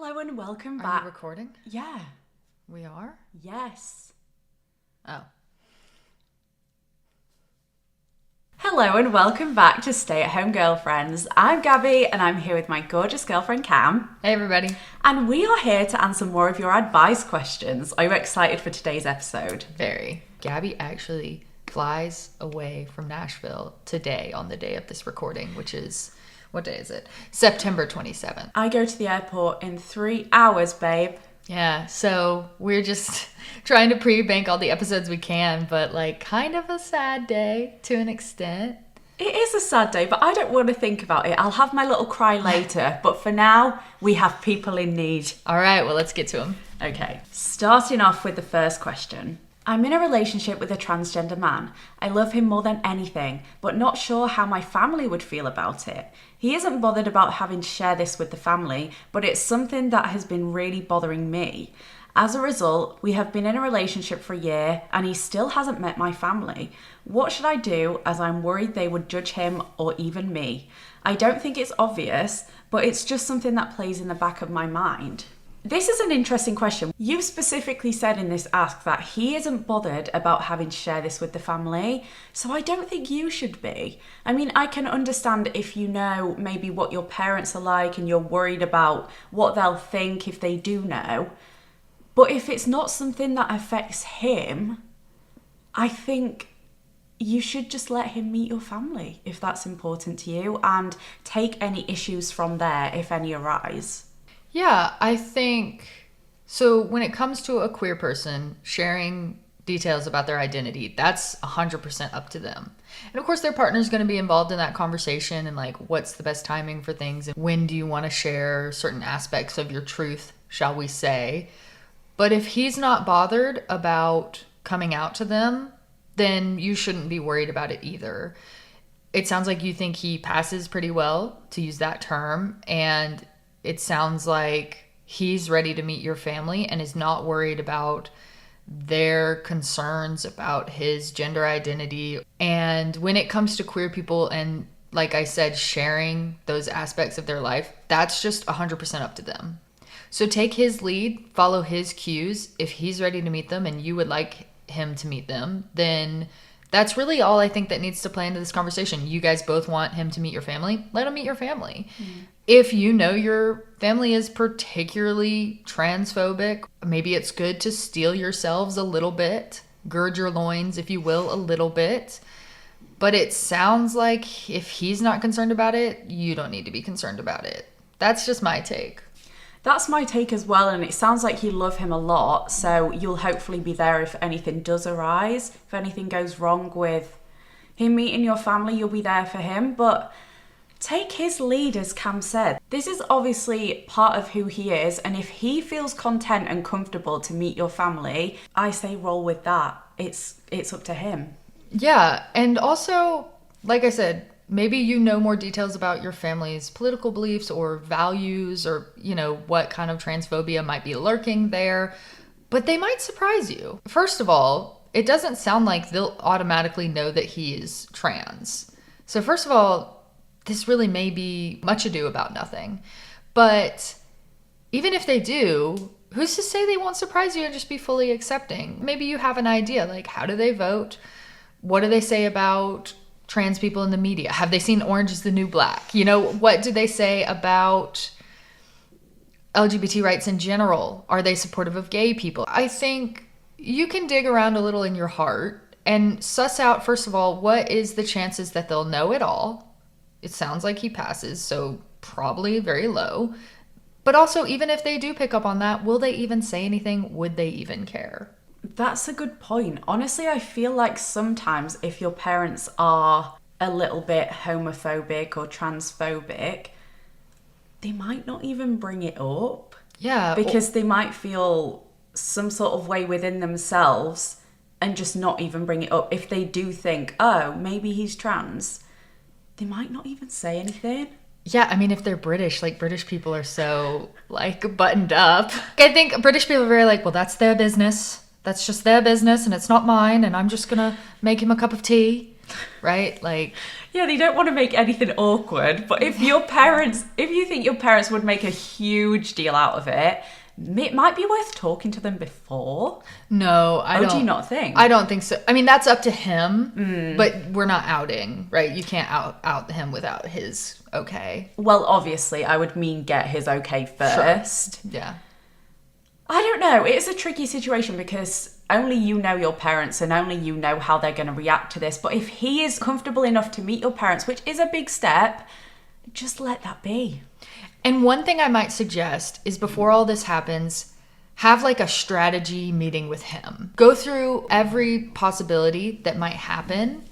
Hello and welcome Are back. you recording? Yeah. We are? Yes. Oh. Hello and welcome back to Stay at Home Girlfriends. I'm Gabby and I'm here with my gorgeous girlfriend Cam. Hey, everybody. And we are here to answer more of your advice questions. Are you excited for today's episode? Very. Gabby actually flies away from Nashville today on the day of this recording, which is, what day is it? September 27th. I go to the airport in 3 hours, babe. Yeah, so we're just trying to pre-bank all the episodes we can, but like kind of a sad day to an extent. It is a sad day, but I don't want to think about it. I'll have my little cry later, but for now, we have people in need. All right, well, let's get to them. Okay, starting off with the first question. I'm in a relationship with a transgender man. I love him more than anything, but not sure how my family would feel about it. He isn't bothered about having to share this with the family, but it's something that has been really bothering me. As a result, we have been in a relationship for a year and he still hasn't met my family. What should I do, as I'm worried they would judge him or even me? I don't think it's obvious, but it's just something that plays in the back of my mind. This is an interesting question. You've specifically said in this ask that he isn't bothered about having to share this with the family, so I don't think you should be. I mean, I can understand if you know maybe what your parents are like and you're worried about what they'll think if they do know, but if it's not something that affects him, I think you should just let him meet your family if that's important to you and take any issues from there if any arise. Yeah, I think, so when it comes to a queer person sharing details about their identity, that's 100% up to them. And of course, their partner is going to be involved in that conversation and like, what's the best timing for things? And when do you want to share certain aspects of your truth, shall we say? But if he's not bothered about coming out to them, then you shouldn't be worried about it either. It sounds like you think he passes pretty well, to use that term, and it sounds like he's ready to meet your family and is not worried about their concerns about his gender identity. And when it comes to queer people and, like I said, sharing those aspects of their life, that's just 100% up to them. So take his lead, follow his cues. If he's ready to meet them and you would like him to meet them, then that's really all I think that needs to play into this conversation. You guys both want him to meet your family. Let him meet your family. Mm-hmm. If you know your family is particularly transphobic, maybe it's good to steel yourselves a little bit, gird your loins, if you will, a little bit. But it sounds like if he's not concerned about it, you don't need to be concerned about it. That's just my take. That's my take as well, and it sounds like you love him a lot, so you'll hopefully be there if anything does arise. If anything goes wrong with him meeting your family, you'll be there for him, but take his lead, as Cam said. This is obviously part of who he is, and if he feels content and comfortable to meet your family, I say roll with that. It's up to him. Yeah, and also, like I said, maybe you know more details about your family's political beliefs or values or, you know, what kind of transphobia might be lurking there, but they might surprise you. First of all, it doesn't sound like they'll automatically know that he is trans. So first of all, this really may be much ado about nothing. But even if they do, who's to say they won't surprise you and just be fully accepting? Maybe you have an idea, like how do they vote? What do they say about trans people in the media? Have they seen Orange is the New Black? You know, what do they say about LGBT rights in general? Are they supportive of gay people? I think you can dig around a little in your heart and suss out, first of all, what is the chances that they'll know it all? It sounds like he passes, so probably very low. But also, even if they do pick up on that, will they even say anything? Would they even care? That's a good point. Honestly, I feel like sometimes if your parents are a little bit homophobic or transphobic, they might not even bring it up. Yeah. Because they might feel some sort of way within themselves and just not even bring it up. If they do think, oh, maybe he's trans, they might not even say anything. Yeah, I mean, if they're British, like British people are so like buttoned up. I think British people are very like, well, that's their business. That's just their business and it's not mine and I'm just gonna make him a cup of tea. right? Like, Yeah, they don't want to make anything awkward. But if you think your parents would make a huge deal out of it, it might be worth talking to them before. no, I don't. Do you not think? I don't think so. I mean, that's up to him, but we're not outing, right? You can't out him without his okay. Well, obviously, I would mean get his okay first. Sure. Yeah. I don't know. It's a tricky situation because only you know your parents and only you know how they're going to react to this. But if he is comfortable enough to meet your parents, which is a big step, just let that be. And one thing I might suggest is before all this happens, have like a strategy meeting with him. Go through every possibility that might happen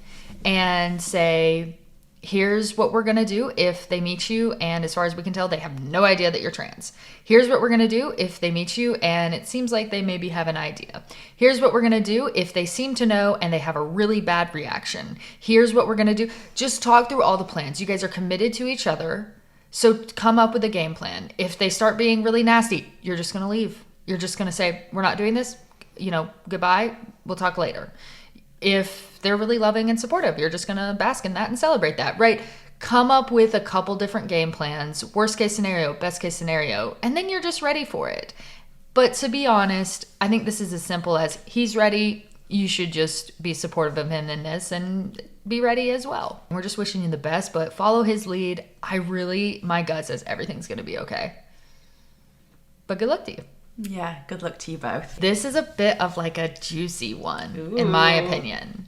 and say, here's what we're going to do if they meet you, and as far as we can tell, they have no idea that you're trans. Here's what we're going to do if they meet you, and it seems like they maybe have an idea. Here's what we're going to do if they seem to know and they have a really bad reaction. Here's what we're going to do. Just talk through all the plans. You guys are committed to each other, so come up with a game plan. If they start being really nasty, you're just going to leave. You're just going to say, we're not doing this, goodbye, we'll talk later. If they're really loving and supportive, you're just going to bask in that and celebrate that, right? Come up with a couple different game plans, worst case scenario, best case scenario, and then you're just ready for it. But to be honest, I think this is as simple as he's ready. You should just be supportive of him in this and be ready as well. We're just wishing you the best, but follow his lead. My gut says everything's going to be okay. But good luck to you. Yeah, good luck to you both. This is a bit of like a juicy one, in my opinion.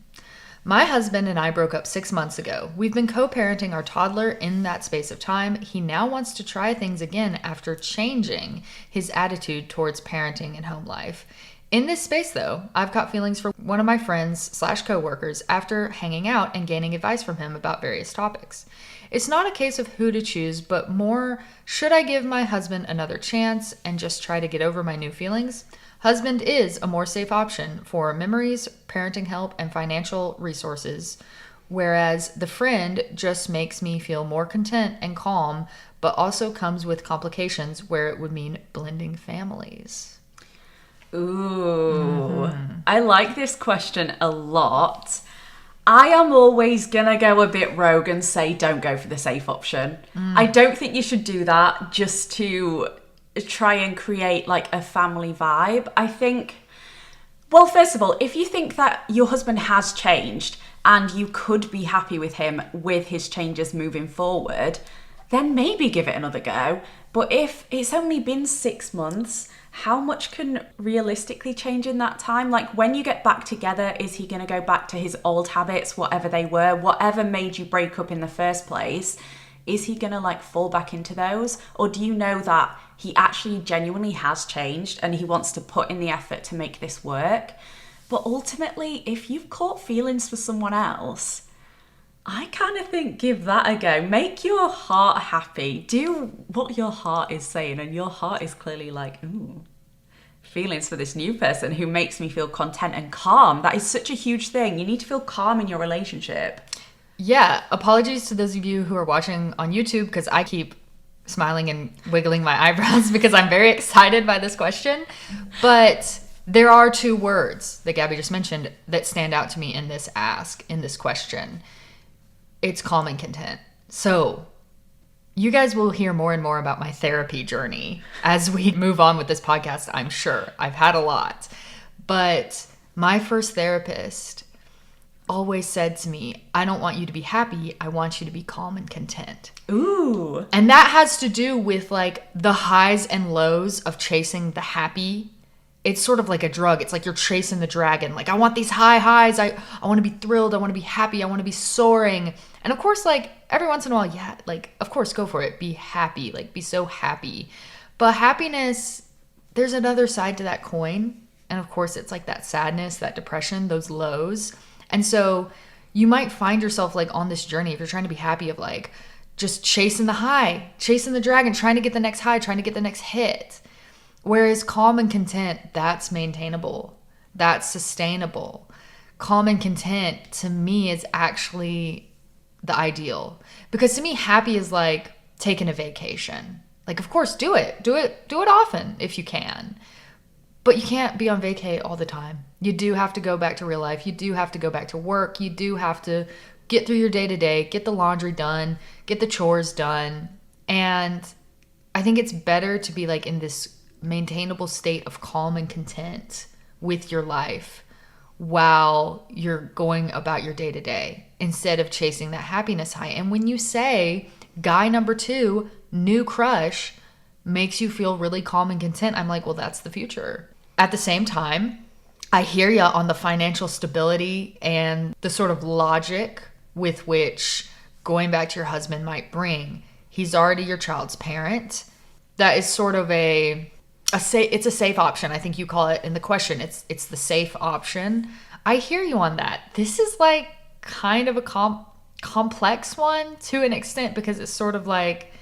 My husband and I broke up 6 months ago. We've been co-parenting our toddler in that space of time. He now wants to try things again after changing his attitude towards parenting and home life. In this space, though, I've caught feelings for one of my friends/coworkers after hanging out and gaining advice from him about various topics. It's not a case of who to choose, but more, should I give my husband another chance and just try to get over my new feelings? Husband is a more safe option for memories, parenting help, and financial resources, whereas the friend just makes me feel more content and calm, but also comes with complications where it would mean blending families. Ooh, I like this question a lot. I am always gonna go a bit rogue and say don't go for the safe option. I don't think you should do that just to try and create like a family vibe. I think, well, first of all, if you think that your husband has changed and you could be happy with him with his changes moving forward, then maybe give it another go. But if it's only been 6 months, how much can realistically change in that time? Like, when you get back together, is he going to go back to his old habits, whatever they were, whatever made you break up in the first place? Is he going to like fall back into those? Or do you know that he actually genuinely has changed and he wants to put in the effort to make this work? But ultimately, if you've caught feelings for someone else, I kind of think give that a go. Make your heart happy. Do what your heart is saying, and your heart is clearly like, ooh, feelings for this new person who makes me feel content and calm. That is such a huge thing. You need to feel calm in your relationship. Yeah, apologies to those of you who are watching on YouTube because I keep smiling and wiggling my eyebrows because I'm very excited by this question. But there are 2 words that Gabby just mentioned that stand out to me in this question. It's calm and content. So you guys will hear more and more about my therapy journey as we move on with this podcast, I'm sure. I've had a lot. But my first therapist always said to me, I don't want you to be happy. I want you to be calm and content. Ooh. And that has to do with like the highs and lows of chasing the happy. It's sort of like a drug. It's like you're chasing the dragon. Like, I want these high highs. I want to be thrilled. I want to be happy. I want to be soaring. And of course, like every once in a while, yeah, like of course, go for it. Be happy. Like, be so happy. But happiness, there's another side to that coin. And of course, it's like that sadness, that depression, those lows. And so you might find yourself like on this journey, if you're trying to be happy, of like just chasing the high, chasing the dragon, trying to get the next high, trying to get the next hit. Whereas calm and content, that's maintainable. That's sustainable. Calm and content to me is actually the ideal. Because to me, happy is like taking a vacation. Like, of course, do it. Do it often if you can. But you can't be on vacay all the time. You do have to go back to real life. You do have to go back to work. You do have to get through your day to day, get the laundry done, get the chores done. And I think it's better to be like in this maintainable state of calm and content with your life while you're going about your day to day instead of chasing that happiness high. And when you say guy number 2, new crush, makes you feel really calm and content, I'm like, well, that's the future. At the same time, I hear you on the financial stability and the sort of logic with which going back to your husband might bring. He's already your child's parent. That is sort of it's a safe option. I think you call it in the question. It's the safe option. I hear you on that. This is like kind of a complex one to an extent, because it's sort of like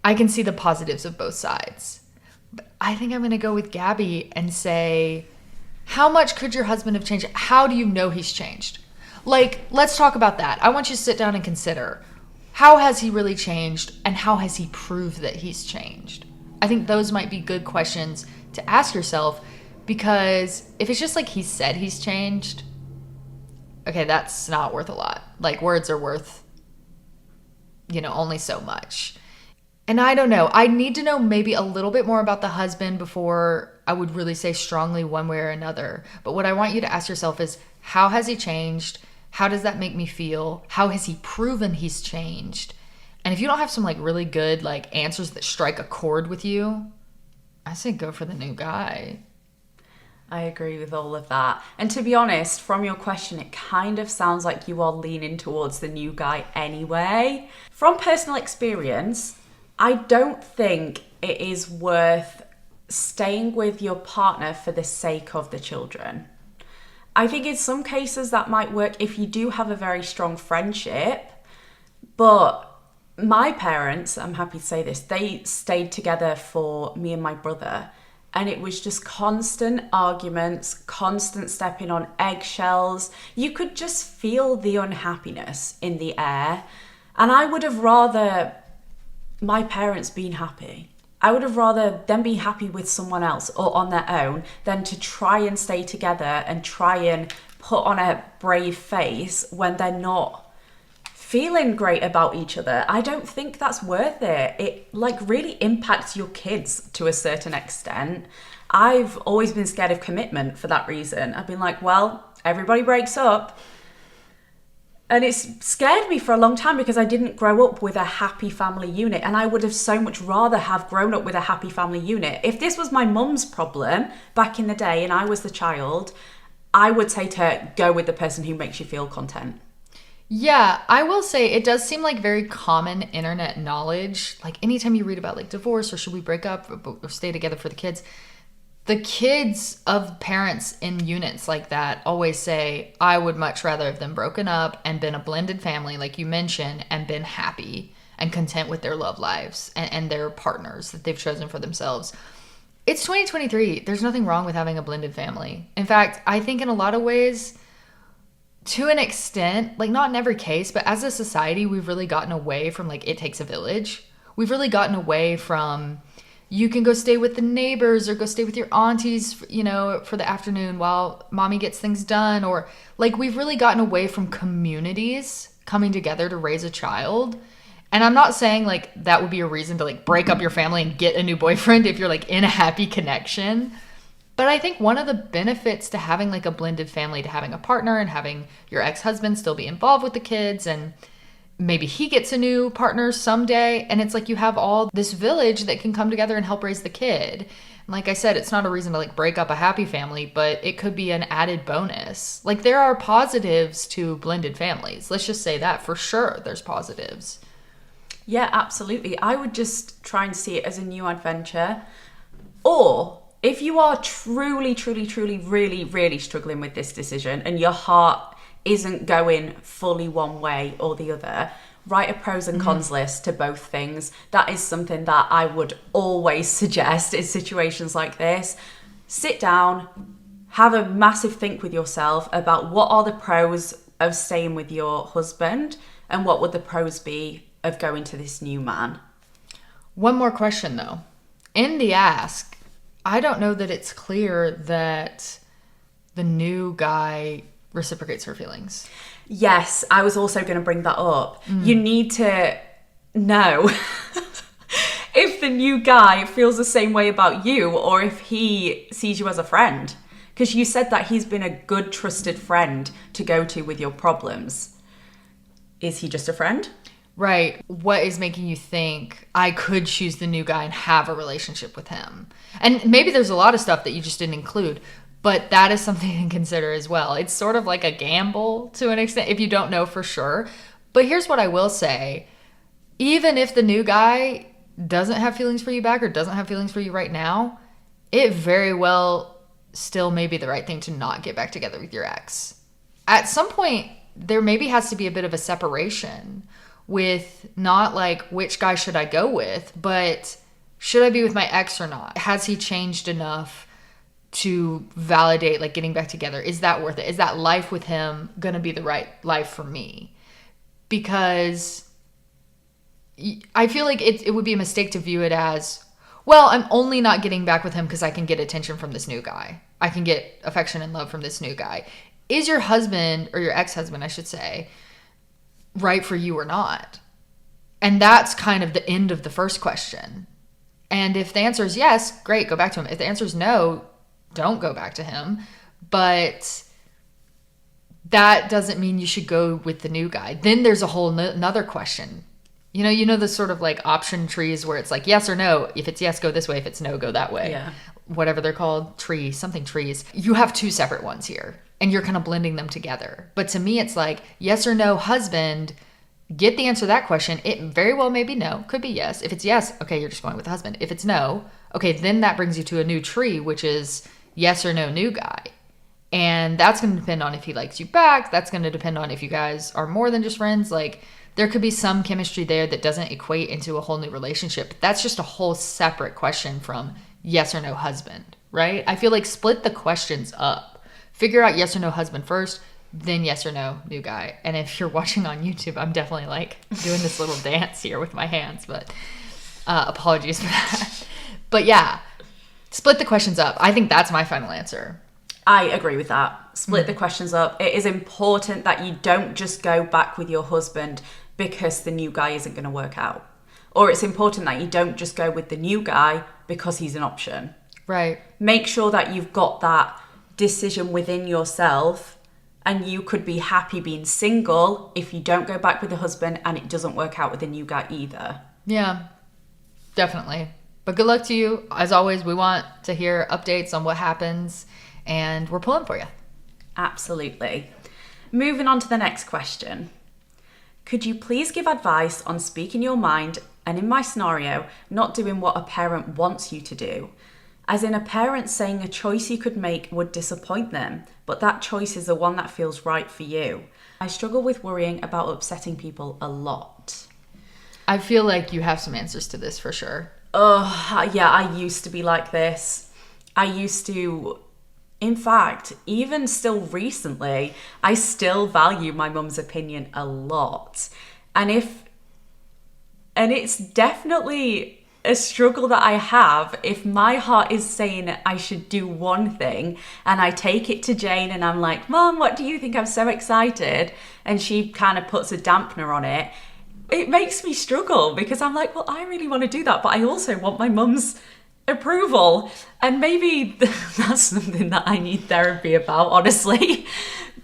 I can see the positives of both sides. But I think I'm going to go with Gabby and say, how much could your husband have changed? How do you know he's changed? Like, let's talk about that. I want you to sit down and consider, how has he really changed, and how has he proved that he's changed? I think those might be good questions to ask yourself, because if it's just like he said he's changed, okay, that's not worth a lot. Like, words are worth, only so much. And I don't know. I need to know maybe a little bit more about the husband before I would really say strongly one way or another. But what I want you to ask yourself is, how has he changed? How does that make me feel? How has he proven he's changed? And if you don't have some like really good like answers that strike a chord with you, I say go for the new guy. I agree with all of that. And to be honest, from your question, it kind of sounds like you are leaning towards the new guy anyway. From personal experience, I don't think it is worth staying with your partner for the sake of the children. I think in some cases that might work if you do have a very strong friendship. But my parents, I'm happy to say this, they stayed together for me and my brother. And it was just constant arguments, constant stepping on eggshells. You could just feel the unhappiness in the air. And I would have rather my parents been happy. I would have rather them be happy with someone else or on their own than to try and stay together and try and put on a brave face when they're not feeling great about each other. I don't think that's worth it. It like really impacts your kids to a certain extent. I've always been scared of commitment for that reason. I've been like, well, everybody breaks up. And it's scared me for a long time because I didn't grow up with a happy family unit, and I would have so much rather have grown up with a happy family unit. If this was my mum's problem back in the day and I was the child, I would say to her, go with the person who makes you feel content. Yeah, I will say it does seem like very common internet knowledge. Like anytime you read about like divorce or should we break up or stay together for the kids of parents in units like that always say, I would much rather have them broken up and been a blended family, like you mentioned, and been happy and content with their love lives and their partners that they've chosen for themselves. It's 2023. There's nothing wrong with having a blended family. In fact, I think in a lot of ways, to an extent, like not in every case, but as a society, we've really gotten away from like it takes a village. We've really gotten away from you can go stay with the neighbors or go stay with your aunties, for the afternoon while mommy gets things done. Or like we've really gotten away from communities coming together to raise a child. And I'm not saying like that would be a reason to like break up your family and get a new boyfriend if you're like in a happy connection. But I think one of the benefits to having like a blended family, to having a partner and having your ex-husband still be involved with the kids, and maybe he gets a new partner someday, and it's like you have all this village that can come together and help raise the kid. And like I said, it's not a reason to like break up a happy family, but it could be an added bonus. Like there are positives to blended families. Let's just say that for sure there's positives. Yeah, absolutely. I would just try and see it as a new adventure. Or if you are truly, really, really struggling with this decision and your heart isn't going fully one way or the other, write a pros and cons list to both things. That is something that I would always suggest in situations like this. Sit down, have a massive think with yourself about what are the pros of staying with your husband and what would the pros be of going to this new man. One more question though. In the ask, I don't know that it's clear that the new guy reciprocates her feelings. Yes, I was also going to bring that up. You need to know if the new guy feels the same way about you or if he sees you as a friend. Because you said that he's been a good, trusted friend to go to with your problems. Is he just a friend? Right. What is making you think I could choose the new guy and have a relationship with him? And maybe there's a lot of stuff that you just didn't include, but that is something to consider as well. It's sort of like a gamble to an extent if you don't know for sure. But here's what I will say. Even if the new guy doesn't have feelings for you back or doesn't have feelings for you right now, it very well still may be the right thing to not get back together with your ex. At some point, there maybe has to be a bit of a separation with not like which guy should I go with, but should I be with my ex or not? Has he changed enough to validate like getting back together? Is that worth it? Is that life with him going to be the right life for me? Because I feel like it would be a mistake to view it as, well, I'm only not getting back with him because I can get attention from this new guy. I can get affection and love from this new guy. Is your husband, or your ex-husband, I should say, right for you or not? And that's kind of the end of the first question. And if the answer is yes, great, go back to him. If the answer is no, don't go back to him. But that doesn't mean you should go with the new guy. Then there's a whole another question. You know the sort of like option trees where it's like yes or no. If it's yes, go this way. If it's no, go that way. Yeah. Whatever they're called, trees. You have two separate ones here, and you're kind of blending them together. But to me, it's like yes or no, husband. Get the answer to that question. It very well may be no, could be yes. If it's yes, okay, you're just going with the husband. If it's no, okay, then that brings you to a new tree, which is yes or no, new guy. And that's going to depend on if he likes you back. That's going to depend on if you guys are more than just friends. Like, there could be some chemistry there that doesn't equate into a whole new relationship. But that's just a whole separate question from yes or no husband, right? I feel like split the questions up. Figure out yes or no husband first, then yes or no new guy. And if you're watching on YouTube, I'm definitely like doing this little dance here with my hands, but apologies for that. But yeah, split the questions up. I think that's my final answer. I agree with that. Split the questions up. It is important that you don't just go back with your husband because the new guy isn't going to work out. Or it's important that you don't just go with the new guy because he's an option. Right. Make sure that you've got that decision within yourself, and you could be happy being single if you don't go back with the husband and it doesn't work out with the new guy either. Yeah, definitely. But good luck to you. As always, we want to hear updates on what happens, and we're pulling for you. Absolutely. Moving on to the next question. Could you please give advice on speaking your mind and, in my scenario, not doing what a parent wants you to do? As in, a parent saying a choice you could make would disappoint them, but that choice is the one that feels right for you. I struggle with worrying about upsetting people a lot. I feel like you have some answers to this for sure. Oh, yeah, I used to be like this. I used to, in fact, even still recently, I still value my mum's opinion a lot. And it's definitely a struggle that I have if my heart is saying I should do one thing and I take it to Jane and I'm like, Mom, what do you think? I'm so excited. And she kind of puts a dampener on it. It makes me struggle because I'm like, well, I really want to do that, but I also want my mum's approval. And maybe that's something that I need therapy about, honestly.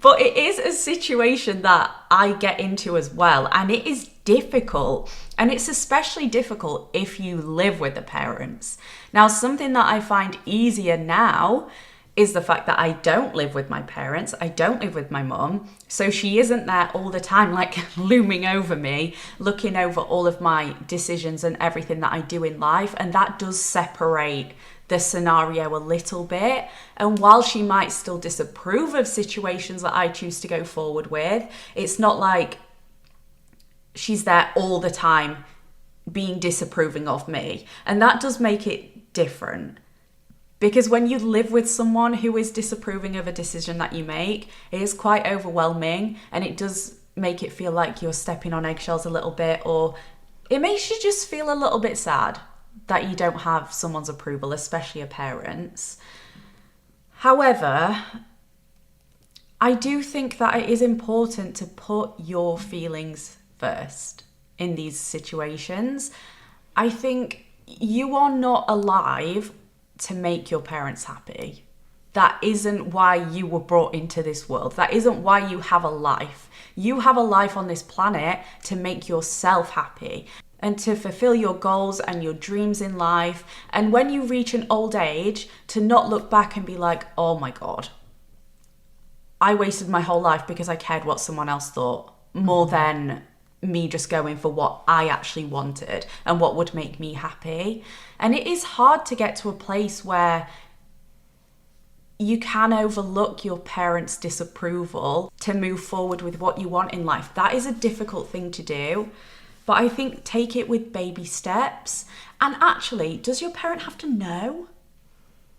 But it is a situation that I get into as well. And it is difficult. And it's especially difficult if you live with the parents. Now, something that I find easier now is the fact that I don't live with my parents. I don't live with my mum. So she isn't there all the time, like looming over me, looking over all of my decisions and everything that I do in life. And that does separate the scenario a little bit. And while she might still disapprove of situations that I choose to go forward with, it's not like she's there all the time being disapproving of me. And that does make it different. Because when you live with someone who is disapproving of a decision that you make, it is quite overwhelming, and it does make it feel like you're stepping on eggshells a little bit, or it makes you just feel a little bit sad. that you don't have someone's approval, especially a parent's. However, I do think that it is important to put your feelings first in these situations. I think you are not alive to make your parents happy. That isn't why you were brought into this world. That isn't why you have a life. You have a life on this planet to make yourself happy and to fulfill your goals and your dreams in life. And when you reach an old age, to not look back and be like, oh my God, I wasted my whole life because I cared what someone else thought more than me just going for what I actually wanted and what would make me happy. And it is hard to get to a place where you can overlook your parents' disapproval to move forward with what you want in life. That is a difficult thing to do. But I think take it with baby steps. And actually, does your parent have to know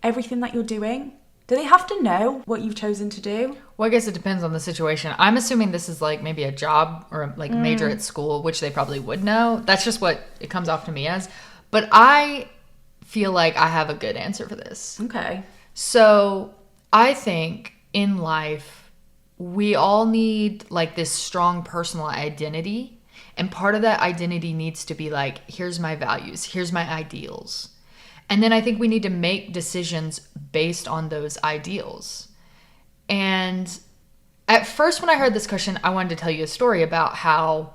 everything that you're doing? Do they have to know what you've chosen to do? Well, I guess it depends on the situation. I'm assuming this is like maybe a job or like a major at school, which they probably would know. That's just what it comes off to me as. But I feel like I have a good answer for this. Okay. So I think in life, we all need like this strong personal identity. And part of that identity needs to be like, here's my values, here's my ideals. And then I think we need to make decisions based on those ideals. And at first, when I heard this question, I wanted to tell you a story about how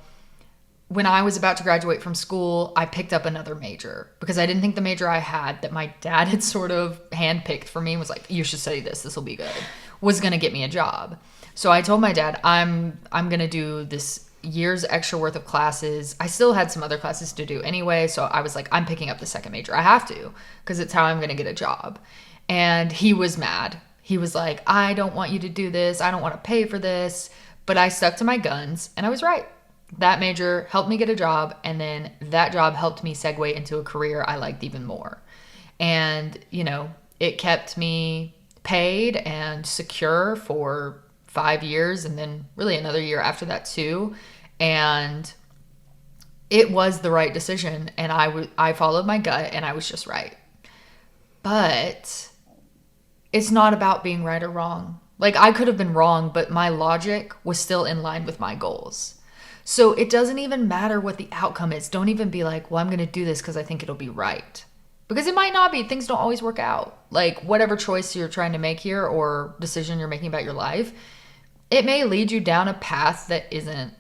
when I was about to graduate from school, I picked up another major because I didn't think the major I had that my dad had sort of handpicked for me was like, you should study this will be good, was going to get me a job. So I told my dad, I'm going to do this year's extra worth of classes. I still had some other classes to do anyway. So I was like, I'm picking up the second major. I have to, because it's how I'm going to get a job. And he was mad. He was like, I don't want you to do this. I don't want to pay for this. But I stuck to my guns and I was right. That major helped me get a job. And then that job helped me segue into a career I liked even more. And, you know, it kept me paid and secure for 5 years and then really another year after that too. And it was the right decision. And I followed my gut and I was just right. But it's not about being right or wrong. Like I could have been wrong, but my logic was still in line with my goals. So it doesn't even matter what the outcome is. Don't even be like, well, I'm going to do this because I think it'll be right. Because it might not be. Things don't always work out. Like whatever choice you're trying to make here or decision you're making about your life, it may lead you down a path that isn't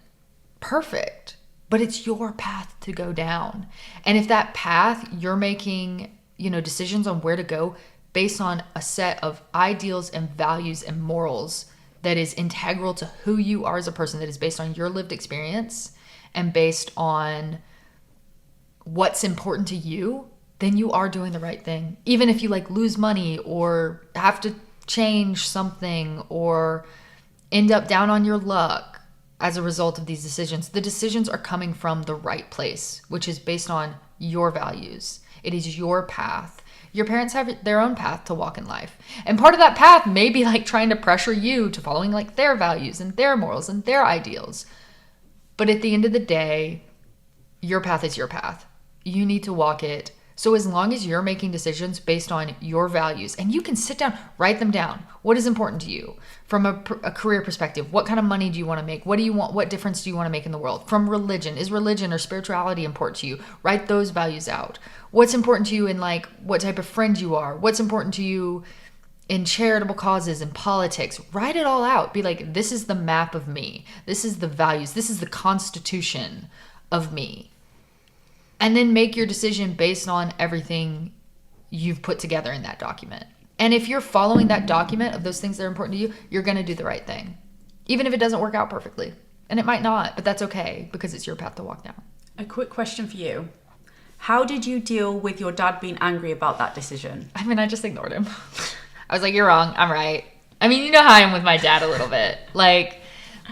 perfect, but it's your path to go down. And if that path you're making, you know, decisions on where to go based on a set of ideals and values and morals that is integral to who you are as a person, that is based on your lived experience and based on what's important to you, then you are doing the right thing. Even if you like lose money or have to change something or end up down on your luck as a result of these decisions, the decisions are coming from the right place, which is based on your values. It is your path. Your parents have their own path to walk in life. And part of that path may be like trying to pressure you to following like their values and their morals and their ideals. But at the end of the day, your path is your path. You need to walk it. So as long as you're making decisions based on your values, and you can sit down, write them down. What is important to you from a career perspective? What kind of money do you want to make? What do you want? What difference do you want to make in the world? From religion, is religion or spirituality important to you? Write those values out. What's important to you in like what type of friend you are? What's important to you in charitable causes and politics? Write it all out. Be like, this is the map of me. This is the values. This is the constitution of me. And then make your decision based on everything you've put together in that document. And if you're following that document of those things that are important to you, you're going to do the right thing. Even if it doesn't work out perfectly. And it might not, but that's okay because it's your path to walk down. A quick question for you. How did you deal with your dad being angry about that decision? I mean, I just ignored him. I was like, you're wrong. I'm right. I mean, you know how I am with my dad a little bit. Like,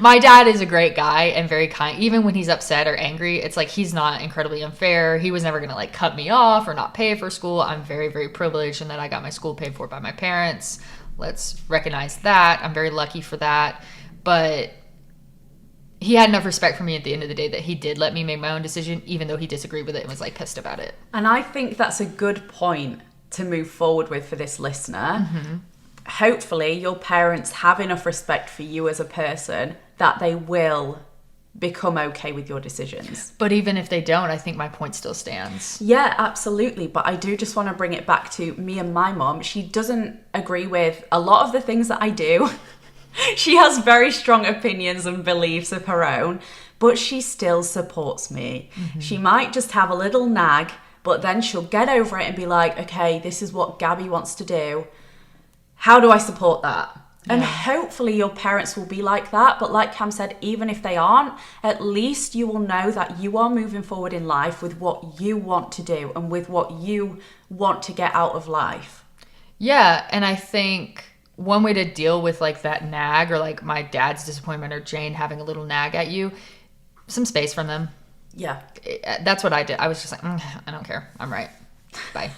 my dad is a great guy and very kind. Even when he's upset or angry, it's like he's not incredibly unfair. He was never going to like cut me off or not pay for school. I'm very, very privileged in that I got my school paid for by my parents. Let's recognize that. I'm very lucky for that. But he had enough respect for me at the end of the day that he did let me make my own decision, even though he disagreed with it and was like pissed about it. And I think that's a good point to move forward with for this listener. Mm-hmm. Hopefully your parents have enough respect for you as a person that they will become okay with your decisions. But even if they don't, I think my point still stands. Yeah, absolutely. But I do just want to bring it back to me and my mom. She doesn't agree with a lot of the things that I do. She has very strong opinions and beliefs of her own, but she still supports me. Mm-hmm. She might just have a little nag, but then she'll get over it and be like, okay, this is what Gabby wants to do. How do I support that? Yeah. And hopefully your parents will be like that. But like Cam said, even if they aren't, at least you will know that you are moving forward in life with what you want to do and with what you want to get out of life. Yeah, and I think one way to deal with like that nag or like my dad's disappointment or Jane having a little nag at you, some space from them. Yeah. That's what I did. I was just like, I don't care. I'm right. Bye.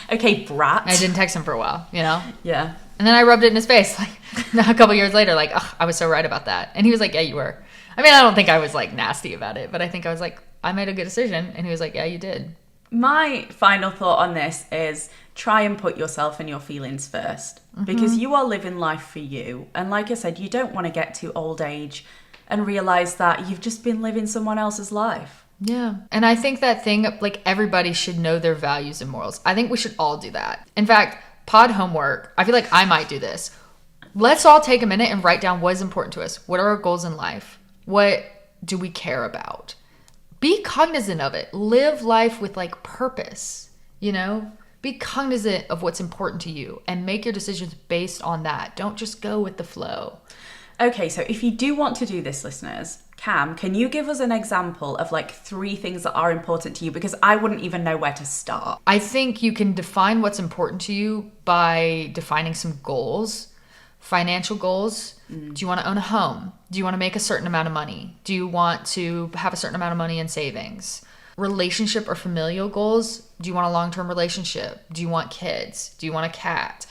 Okay, brat. I didn't text him for a while, you know? Yeah. And then I rubbed it in his face like a couple years later, like, I was so right about that. And he was like, yeah, you were. I mean, I don't think I was like nasty about it, but I think I was like, I made a good decision. And he was like, yeah, you did. My final thought on this is try and put yourself and your feelings first, because you are living life for you. And like I said, you don't want to get to old age and realize that you've just been living someone else's life. Yeah. And I think that thing, like everybody should know their values and morals. I think we should all do that. In fact, pod homework, I feel like I might do this. Let's all take a minute and write down what is important to us. What are our goals in life? What do we care about? Be cognizant of it. Live life with like purpose, you know? Be cognizant of what's important to you and make your decisions based on that. Don't just go with the flow. Okay, so if you do want to do this, listeners, Cam, can you give us an example of like 3 things that are important to you? Because I wouldn't even know where to start. I think you can define what's important to you by defining some goals, financial goals. Do you want to own a home? Do you want to make a certain amount of money? Do you want to have a certain amount of money in savings? Relationship or familial goals. Do you want a long-term relationship? Do you want kids? Do you want a cat?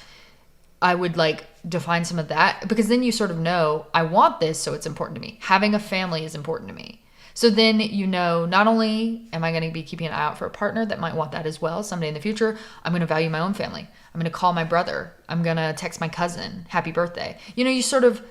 I would like define some of that, because then you sort of know, I want this, so it's important to me. Having a family is important to me. So then you know, not only am I going to be keeping an eye out for a partner that might want that as well someday in the future, I'm going to value my own family. I'm going to call my brother. I'm going to text my cousin, happy birthday. You know, you sort of,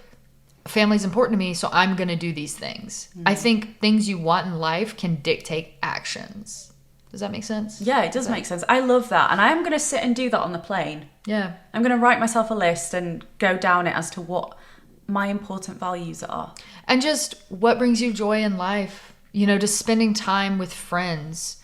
family's important to me, so I'm going to do these things. Mm-hmm. I think things you want in life can dictate actions. Does that make sense? Yeah, it does make sense. I love that. And I am going to sit and do that on the plane. Yeah. I'm going to write myself a list and go down it as to what my important values are. And just what brings you joy in life. You know, just spending time with friends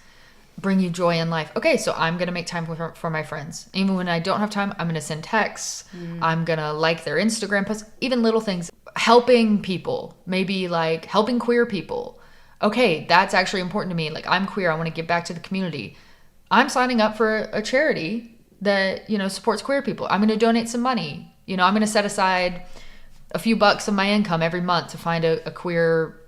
bring you joy in life. Okay, so I'm going to make time for my friends. Even when I don't have time, I'm going to send texts. I'm going to like their Instagram posts. Even little things. Helping people. Maybe like helping queer people. Okay, that's actually important to me. Like, I'm queer. I want to give back to the community. I'm signing up for a charity that, you know, supports queer people. I'm going to donate some money. You know, I'm going to set aside a few bucks of my income every month to find a queer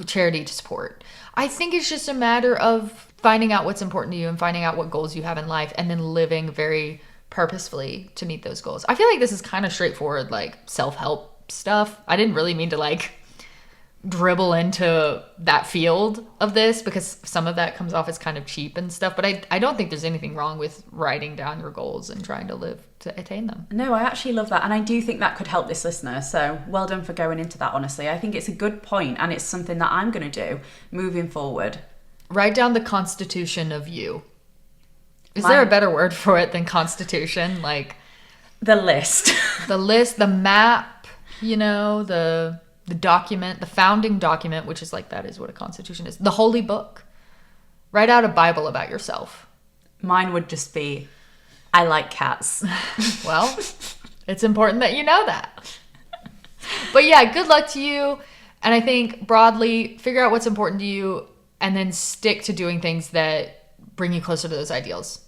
charity to support. I think it's just a matter of finding out what's important to you and finding out what goals you have in life and then living very purposefully to meet those goals. I feel like this is kind of straightforward, like self-help stuff. I didn't really mean to like dribble into that field of this, because some of that comes off as kind of cheap and stuff, but I don't think there's anything wrong with writing down your goals and trying to live to attain them. No, I actually love that, and I do think that could help this listener, so well done for going into that. Honestly, I think it's a good point, and it's something that I'm going to do moving forward. Write down the constitution of you. Is there a better word for it than constitution? Like the list. The list, the map, you know, the document, the founding document, which is like, that is what a constitution is. The holy book. Write out a Bible about yourself. Mine would just be, I like cats. Well, it's important that you know that. But yeah, good luck to you. And I think broadly, figure out what's important to you and then stick to doing things that bring you closer to those ideals.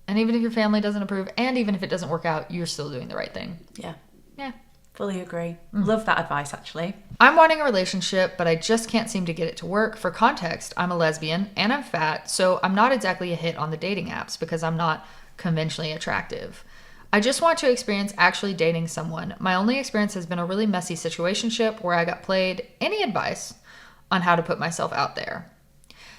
And even if your family doesn't approve, and even if it doesn't work out, you're still doing the right thing. Yeah. Yeah. Fully agree. Love that advice, actually. I'm wanting a relationship, but I just can't seem to get it to work. For context, I'm a lesbian and I'm fat, so I'm not exactly a hit on the dating apps because I'm not conventionally attractive. I just want to experience actually dating someone. My only experience has been a really messy situationship where I got played. Any advice on how to put myself out there?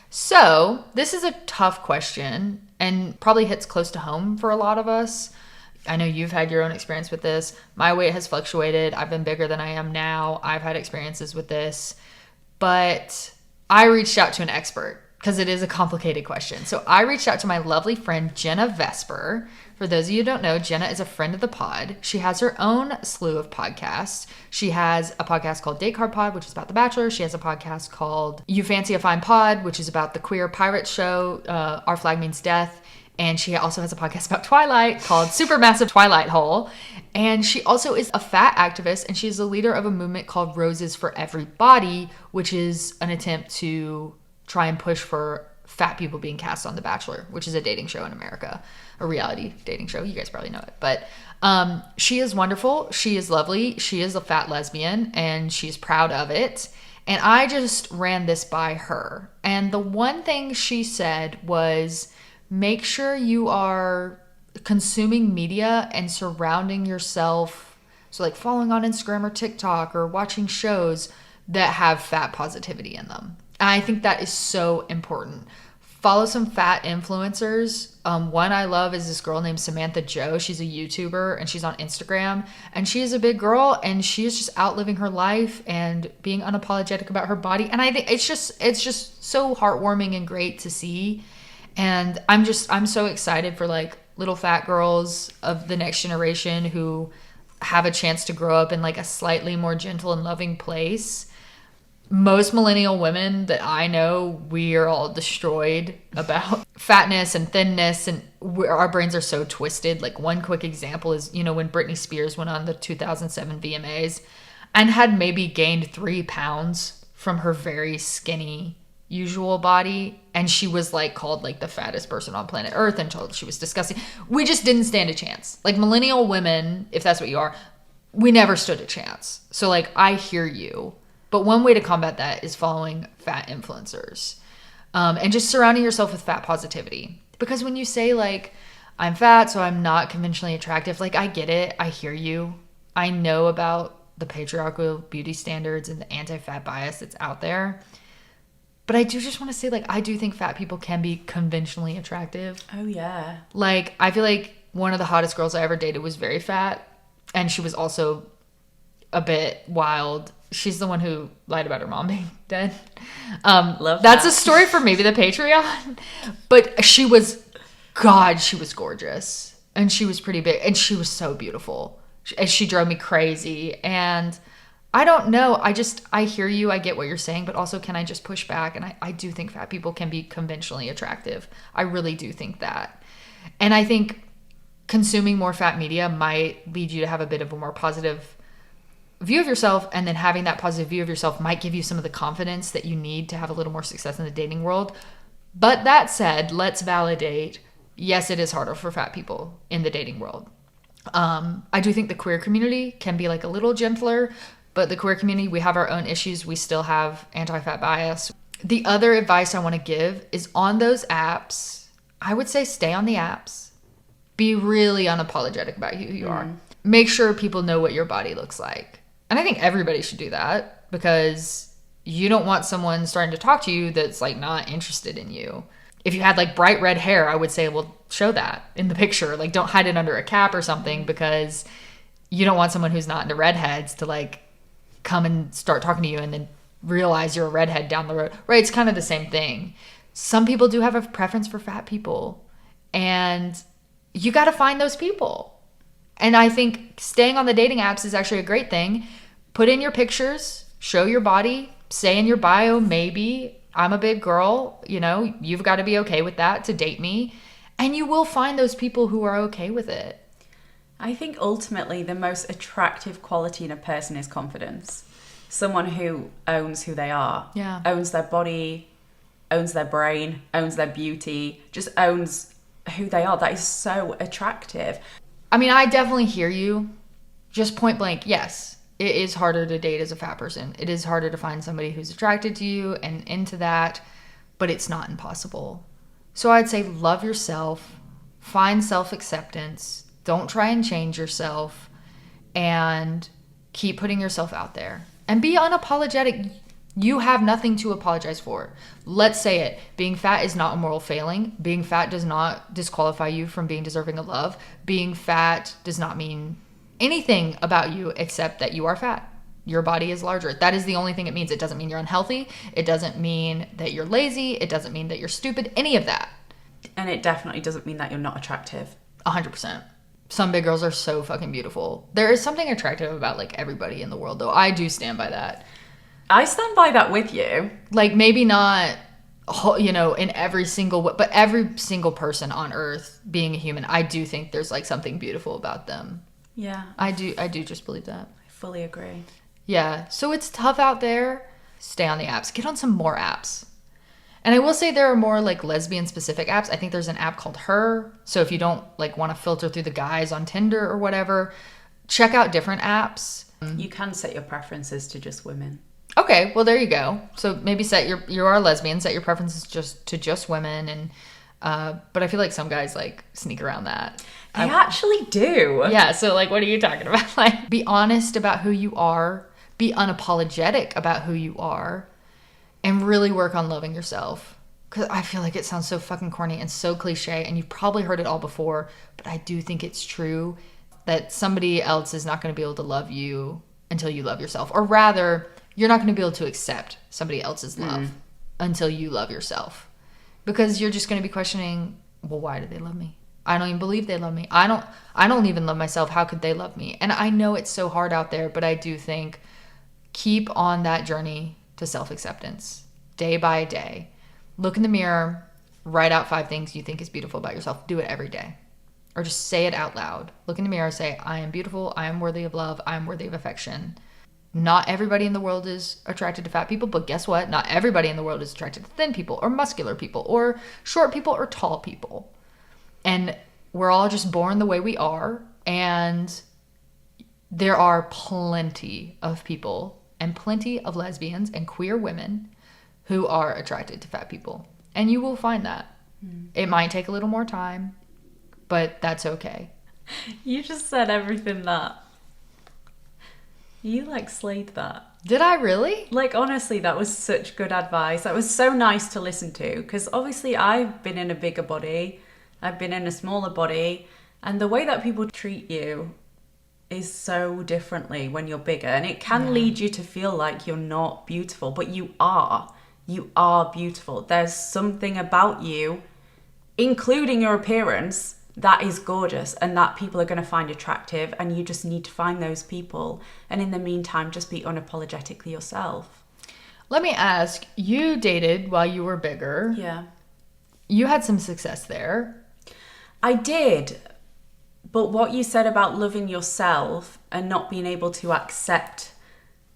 So this is a tough question and probably hits close to home for a lot of us. I know you've had your own experience with this. My weight has fluctuated. I've been bigger than I am now. I've had experiences with this. But I reached out to an expert because it is a complicated question. So I reached out to my lovely friend, Jenna Vesper. For those of you who don't know, Jenna is a friend of the pod. She has her own slew of podcasts. She has a podcast called Date Card Pod, which is about The Bachelor. She has a podcast called You Fancy a Fine Pod, which is about the queer pirate show, Our Flag Means Death. And she also has a podcast about Twilight called Supermassive Twilight Hole. And she also is a fat activist, and she's the leader of a movement called Roses for Everybody, which is an attempt to try and push for fat people being cast on The Bachelor, which is a dating show in America, a reality dating show. You guys probably know it. But she is wonderful. She is lovely. She is a fat lesbian, and she's proud of it. And I just ran this by her. And the one thing she said was, make sure you are consuming media and surrounding yourself, so like following on Instagram or TikTok or watching shows that have fat positivity in them. And I think that is so important. Follow some fat influencers. One I love is this girl named Samantha Joe. She's a YouTuber and she's on Instagram, and she is a big girl and she is just out living her life and being unapologetic about her body. And I think it's just so heartwarming and great to see. And I'm so excited for like little fat girls of the next generation who have a chance to grow up in like a slightly more gentle and loving place. Most millennial women that I know, we are all destroyed about fatness and thinness, and our brains are so twisted. Like one quick example is, when Britney Spears went on the 2007 VMAs and had maybe gained 3 pounds from her very skinny usual body, and she was like called like the fattest person on planet Earth and told she was disgusting. We just didn't stand a chance. Like millennial women, if that's what you are, we never stood a chance. So like I hear you, but one way to combat that is following fat influencers, and just surrounding yourself with fat positivity. Because when you say like, I'm fat so I'm not conventionally attractive, like I get it, I hear you, I know about the patriarchal beauty standards and the anti-fat bias that's out there. But I do just want to say, like, I do think fat people can be conventionally attractive. Oh, yeah. Like, I feel like one of the hottest girls I ever dated was very fat. And she was also a bit wild. She's the one who lied about her mom being dead. Love that's that. a story for maybe the Patreon. But she was gorgeous. And she was pretty big. And she was so beautiful. And she drove me crazy. And I don't know. I hear you. I get what you're saying, but also can I just push back? And I do think fat people can be conventionally attractive. I really do think that. And I think consuming more fat media might lead you to have a bit of a more positive view of yourself. And then having that positive view of yourself might give you some of the confidence that you need to have a little more success in the dating world. But that said, let's validate, yes, it is harder for fat people in the dating world. I do think the queer community can be like a little gentler. But the queer community, we have our own issues. We still have anti-fat bias. The other advice I want to give is on those apps, I would say stay on the apps. Be really unapologetic about who you are. Make sure people know what your body looks like. And I think everybody should do that, because you don't want someone starting to talk to you that's like not interested in you. If you had like bright red hair, I would say, well, show that in the picture. Like don't hide it under a cap or something, because you don't want someone who's not into redheads to like come and start talking to you and then realize you're a redhead down the road. Right? It's kind of the same thing. Some people do have a preference for fat people, and you got to find those people. And I think staying on the dating apps is actually a great thing. Put in your pictures, show your body, say in your bio, maybe I'm a big girl, you've got to be okay with that to date me. And you will find those people who are okay with it. I think ultimately the most attractive quality in a person is confidence. Someone who owns who they are, owns their body, owns their brain, owns their beauty, just owns who they are. That is so attractive. I mean, I definitely hear you. Just point blank, yes, it is harder to date as a fat person. It is harder to find somebody who's attracted to you and into that, but it's not impossible. So I'd say love yourself, find self-acceptance, Don't try and change yourself, and keep putting yourself out there and be unapologetic. You have nothing to apologize for. Let's say it. Being fat is not a moral failing. Being fat does not disqualify you from being deserving of love. Being fat does not mean anything about you except that you are fat. Your body is larger. That is the only thing it means. It doesn't mean you're unhealthy. It doesn't mean that you're lazy. It doesn't mean that you're stupid. Any of that. And it definitely doesn't mean that you're not attractive. 100%. Some big girls are so fucking beautiful. There is something attractive about like everybody in the world, though. I do stand by that. I stand by that with you. Like, maybe not, you know, in every single way, but every single person on earth being a human, I do think there's like something beautiful about them. Yeah. I do just believe that. I fully agree. Yeah. So it's tough out there. Stay on the apps. Get on some more apps. And I will say there are more like lesbian specific apps. I think there's an app called Her. So if you don't like want to filter through the guys on Tinder or whatever, check out different apps. You can set your preferences to just women. Okay, well there you go. So maybe you are a lesbian, set your preferences just women, and but I feel like some guys like sneak around that. They actually do. Yeah, so like what are you talking about? Like, be honest about who you are, be unapologetic about who you are, and really work on loving yourself. Cuz I feel like it sounds so fucking corny and so cliche, and you've probably heard it all before, but I do think it's true that somebody else is not going to be able to love you until you love yourself, or rather you're not going to be able to accept somebody else's love until you love yourself. Because you're just going to be questioning, well, why do they love me? I don't even believe they love me. I don't even love myself. How could they love me? And I know it's so hard out there, but I do think keep on that journey to self-acceptance day by day. Look in the mirror, write out 5 things you think is beautiful about yourself. Do it every day. Or just say it out loud. Look in the mirror, say, I am beautiful. I am worthy of love. I am worthy of affection. Not everybody in the world is attracted to fat people, but guess what? Not everybody in the world is attracted to thin people or muscular people or short people or tall people. And we're all just born the way we are. And there are plenty of people and plenty of lesbians and queer women who are attracted to fat people. And you will find that. It might take a little more time, but that's okay. You just said everything that. You like slayed that. Did I really? Like, honestly, that was such good advice. That was so nice to listen to, because obviously I've been in a bigger body, I've been in a smaller body, and the way that people treat you is so differently when you're bigger, and it can lead you to feel like you're not beautiful, but you are. You are beautiful. There's something about you, including your appearance, that is gorgeous and that people are going to find attractive, and you just need to find those people, and in the meantime just be unapologetically yourself. Let me ask, you dated while you were bigger. Yeah. You had some success there. I did, but what you said about loving yourself and not being able to accept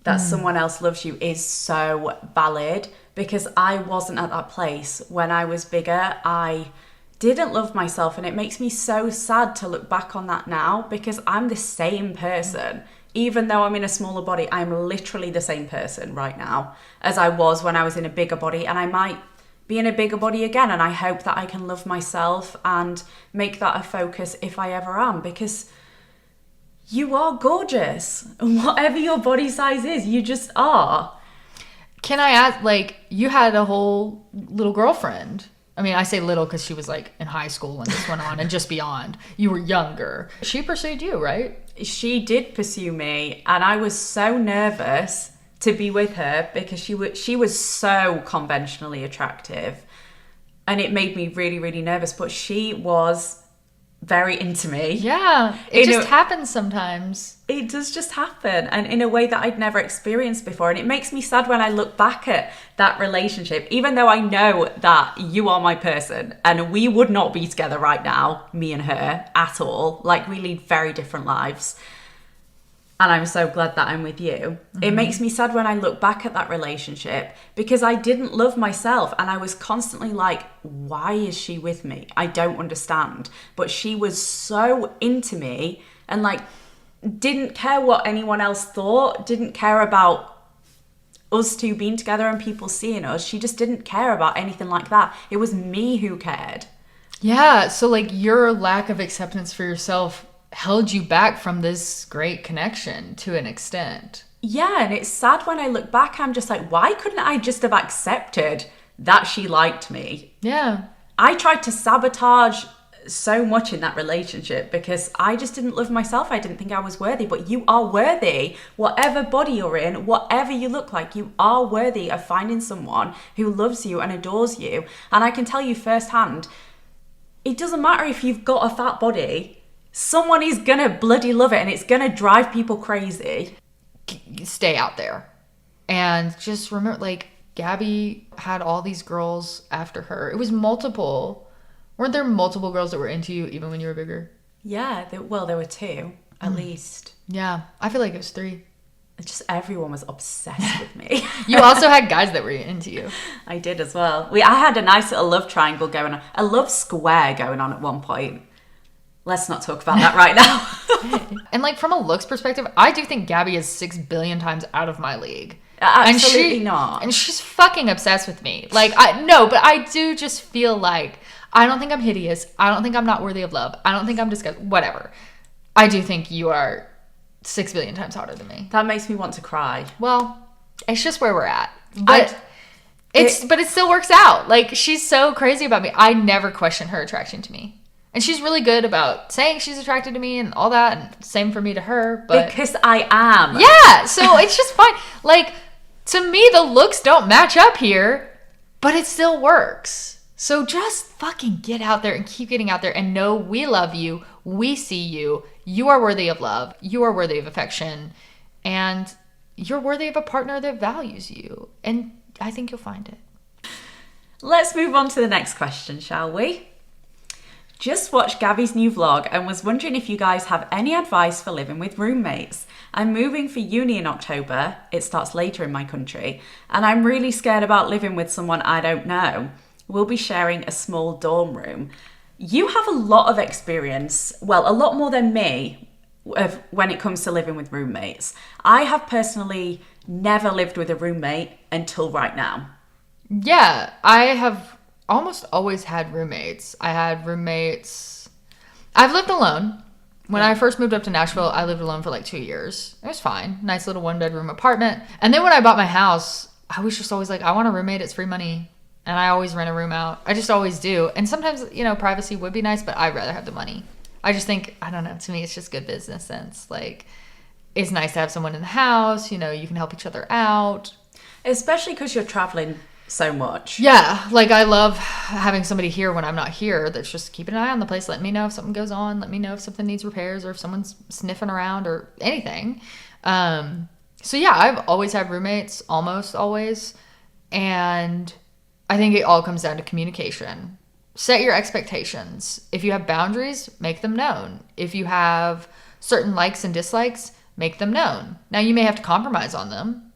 that someone else loves you is so valid, because I wasn't at that place when I was bigger. I didn't love myself, and it makes me so sad to look back on that now, because I'm the same person. Even though I'm in a smaller body, I'm literally the same person right now as I was when I was in a bigger body, and I might be in a bigger body again, and I hope that I can love myself and make that a focus if I ever am, because you are gorgeous. Whatever your body size is, you just are. Can I ask, like, you had a whole little girlfriend. I mean, I say little because she was like in high school when this went on and just beyond. You were younger. She pursued you, right? She did pursue me, and I was so nervous to be with her because she was so conventionally attractive, and it made me really, really nervous. But she was very into me. Yeah, it just happens sometimes. It does just happen, and in a way that I'd never experienced before. And it makes me sad when I look back at that relationship, even though I know that you are my person and we would not be together right now, me and her, at all. Like, we lead very different lives. And I'm so glad that I'm with you. Mm-hmm. It makes me sad when I look back at that relationship, because I didn't love myself, and I was constantly like, why is she with me? I don't understand. But she was so into me, and like didn't care what anyone else thought, didn't care about us two being together and people seeing us. She just didn't care about anything like that. It was me who cared. Yeah, so like your lack of acceptance for yourself held you back from this great connection to an extent. Yeah, and it's sad when I look back, I'm just like, why couldn't I just have accepted that she liked me? Yeah. I tried to sabotage so much in that relationship because I just didn't love myself. I didn't think I was worthy, but you are worthy. Whatever body you're in, whatever you look like, you are worthy of finding someone who loves you and adores you. And I can tell you firsthand, it doesn't matter if you've got a fat body, someone is gonna bloody love it and it's gonna drive people crazy. Stay out there. And just remember, like, Gabby had all these girls after her. It was multiple. Weren't there multiple girls that were into you even when you were bigger? Yeah, there were 2 at least. Yeah, I feel like it was 3. It's just everyone was obsessed with me. You also had guys that were into you. I did as well. I had a nice little love triangle going on. A love square going on at one point. Let's not talk about that right now. And like from a looks perspective, I do think Gabby is 6 billion times out of my league. Absolutely not. And she's fucking obsessed with me. Like, but I do just feel like, I don't think I'm hideous. I don't think I'm not worthy of love. I don't think I'm disgusting. Whatever. I do think you are 6 billion times hotter than me. That makes me want to cry. Well, it's just where we're at. But it still works out. Like, she's so crazy about me. I never question her attraction to me. And she's really good about saying she's attracted to me and all that. And same for me to her. But because I am. Yeah. So it's just fine. Like, to me, the looks don't match up here, but it still works. So just fucking get out there and keep getting out there and know we love you. We see you. You are worthy of love. You are worthy of affection. And you're worthy of a partner that values you. And I think you'll find it. Let's move on to the next question, shall we? Just watched Gabby's new vlog and was wondering if you guys have any advice for living with roommates. I'm moving for uni in October. It starts later in my country. And I'm really scared about living with someone I don't know. We'll be sharing a small dorm room. You have a lot of experience, well, a lot more than me, when it comes to living with roommates. I have personally never lived with a roommate until right now. Yeah, I have almost always had roommates. I've lived alone. When I first moved up to Nashville, I lived alone for like 2 years. It was fine. Nice little 1-bedroom apartment. And then when I bought my house, I was just always like, I want a roommate. It's free money. And I always rent a room out. I just always do. And sometimes, privacy would be nice, but I'd rather have the money. I just think, I don't know, to me, it's just good business sense. Like, it's nice to have someone in the house. You can help each other out. Especially because you're traveling so much. Yeah, like I love having somebody here when I'm not here that's just keeping an eye on the place, letting me know if something goes on, let me know if something needs repairs or if someone's sniffing around or anything. So yeah, I've always had roommates, almost always. And I think it all comes down to communication. Set your expectations. If you have boundaries, make them known. If you have certain likes and dislikes, make them known. Now you may have to compromise on them.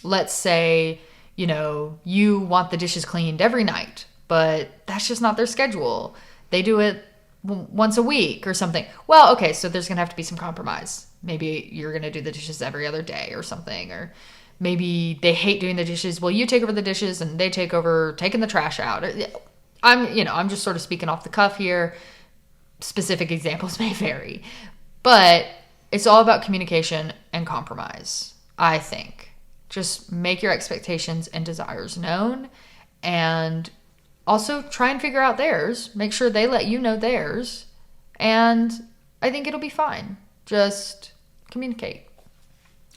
Let's say, you want the dishes cleaned every night, but that's just not their schedule. They do it once a week or something. Well, okay, so there's going to have to be some compromise. Maybe you're going to do the dishes every other day or something, or maybe they hate doing the dishes. Well, you take over the dishes and they take over taking the trash out. I'm just sort of speaking off the cuff here. Specific examples may vary, but it's all about communication and compromise, I think. Just make your expectations and desires known, and also try and figure out theirs. Make sure they let you know theirs, and I think it'll be fine. Just communicate.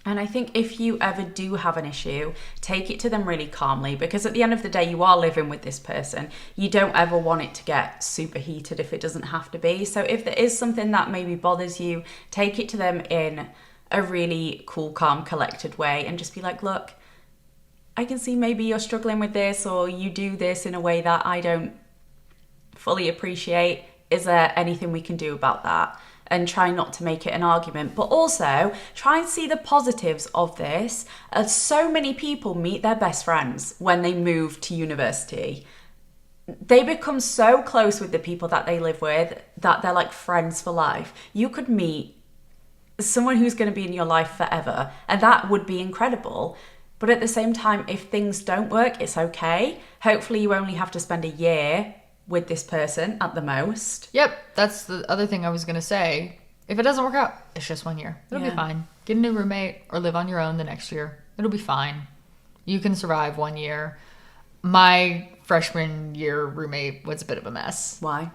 And I think if you ever do have an issue, take it to them really calmly, because at the end of the day, you are living with this person. You don't ever want it to get super heated if it doesn't have to be. So if there is something that maybe bothers you, take it to them in a really cool, calm, collected way and just be like, look, I can see maybe you're struggling with this, or you do this in a way that I don't fully appreciate. Is there anything we can do about that? And try not to make it an argument, but also try and see the positives of this. As so many people meet their best friends when they move to university. They become so close with the people that they live with that they're like friends for life. You could meet someone who's going to be in your life forever, and that would be incredible. But at the same time, if things don't work, it's okay. Hopefully you only have to spend a year with this person at the most. Yep, that's the other thing I was going to say. If it doesn't work out, it's just 1 year. It'll be fine. Get a new roommate or live on your own the next year. It'll be fine. You can survive 1 year. My freshman year roommate was a bit of a mess. Why?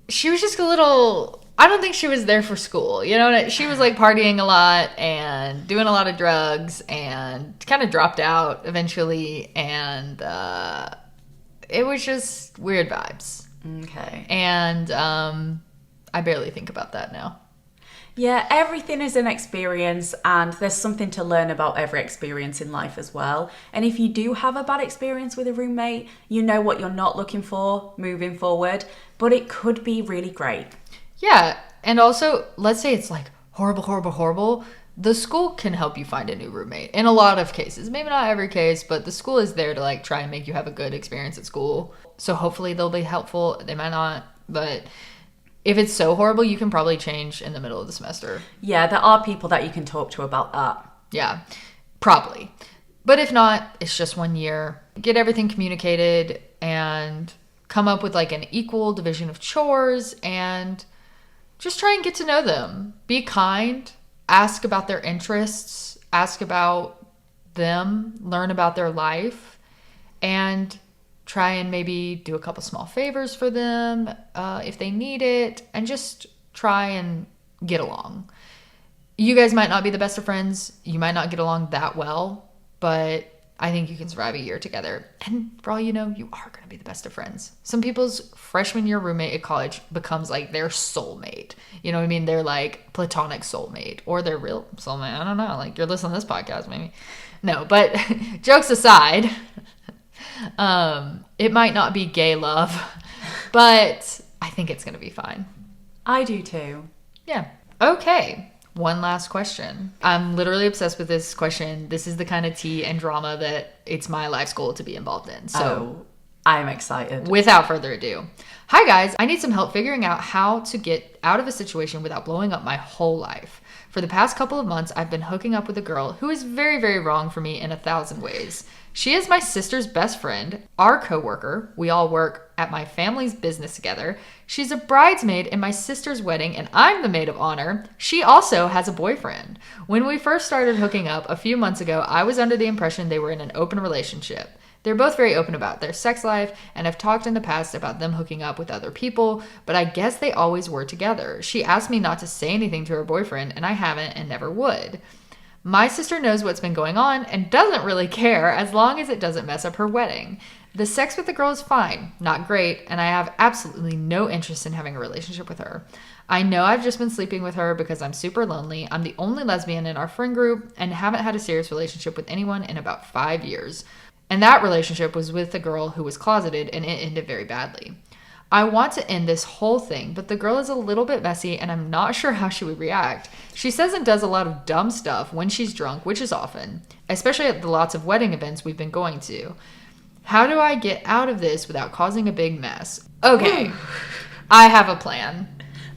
She was just a little... I don't think she was there for school. You know, she was like partying a lot and doing a lot of drugs and kind of dropped out eventually. And it was just weird vibes. Okay. And I barely think about that now. Yeah, everything is an experience, and there's something to learn about every experience in life as well. And if you do have a bad experience with a roommate, you know what you're not looking for moving forward, but it could be really great. Yeah, and also, let's say it's like horrible, horrible, horrible. The school can help you find a new roommate in a lot of cases. Maybe not every case, but the school is there to like try and make you have a good experience at school. So hopefully they'll be helpful. They might not, but if it's so horrible, you can probably change in the middle of the semester. Yeah, there are people that you can talk to about that. Yeah, probably. But if not, it's just 1 year. Get everything communicated and come up with like an equal division of chores and just try and get to know them. Be kind. Ask about their interests. Ask about them. Learn about their life. And try and maybe do a couple small favors for them if they need it, and just try and get along. You guys might not be the best of friends. You might not get along that well, but I think you can survive a year together. And for all you know, you are going to be the best of friends. Some people's freshman year roommate at college becomes like their soulmate. You know what I mean? They're like platonic soulmate or their real soulmate. I don't know. Like, you're listening to this podcast, maybe. No, but jokes aside... it might not be gay love, but I think it's going to be fine. I do too. Yeah. Okay. One last question. I'm literally obsessed with this question. This is the kind of tea and drama that it's my life's goal to be involved in. So I'm excited. Without further ado. Hi guys, I need some help figuring out how to get out of a situation without blowing up my whole life. For the past couple of months, I've been hooking up with a girl who is very, very wrong for me in 1,000 ways. She is my sister's best friend, our coworker. We all work at my family's business together. She's a bridesmaid in my sister's wedding, and I'm the maid of honor. She also has a boyfriend. When we first started hooking up a few months ago, I was under the impression they were in an open relationship. They're both very open about their sex life and have talked in the past about them hooking up with other people, but I guess they always were together. She asked me not to say anything to her boyfriend, and I haven't and never would. My sister knows what's been going on and doesn't really care as long as it doesn't mess up her wedding. The sex with the girl is fine, not great, and I have absolutely no interest in having a relationship with her. I know I've just been sleeping with her because I'm super lonely. I'm the only lesbian in our friend group and haven't had a serious relationship with anyone in about 5 years. And that relationship was with a girl who was closeted, and it ended very badly. I want to end this whole thing, but the girl is a little bit messy and I'm not sure how she would react. She says and does a lot of dumb stuff when she's drunk, which is often, especially at the lots of wedding events we've been going to. How do I get out of this without causing a big mess? Okay, I have a plan.